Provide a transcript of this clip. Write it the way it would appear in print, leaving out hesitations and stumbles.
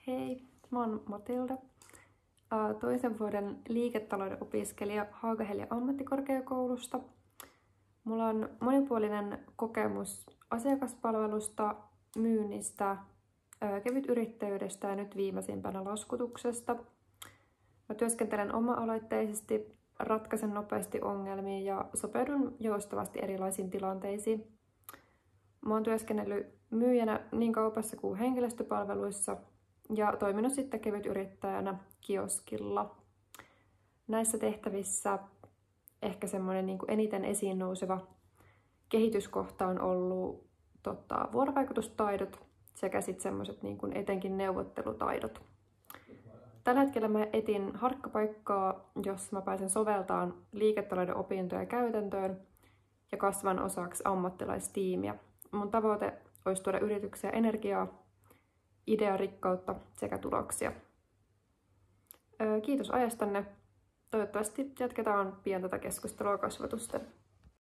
Hei, mä oon Matilda, toisen vuoden liiketalouden opiskelija Haaga-Helia ammattikorkeakoulusta. Mulla on monipuolinen kokemus asiakaspalvelusta, myynnistä, kevytyrittäjyydestä ja nyt viimeisimpänä laskutuksesta. Mä työskentelen oma-aloitteisesti, ratkaisen nopeasti ongelmia ja sopeudun joustavasti erilaisiin tilanteisiin. Mä oon työskennellyt myyjänä niin kaupassa kuin henkilöstöpalveluissa ja toiminut sitten kevytyrittäjänä kioskilla. Näissä tehtävissä ehkä semmoinen niin kuin eniten esiin nouseva kehityskohta on ollut vuorovaikutustaidot sekä sitten semmoiset niin kuin etenkin neuvottelutaidot. Tällä hetkellä mä etin harkkapaikkaa, jossa mä pääsen soveltamaan liiketalouden opintoja käytäntöön ja kasvan osaksi ammattilaistiimiä. Mun tavoite olisi tuoda yrityksiä energiaa, idearikkautta sekä tuloksia. Kiitos ajastanne. Toivottavasti jatketaan pian tätä keskustelua kasvatusten.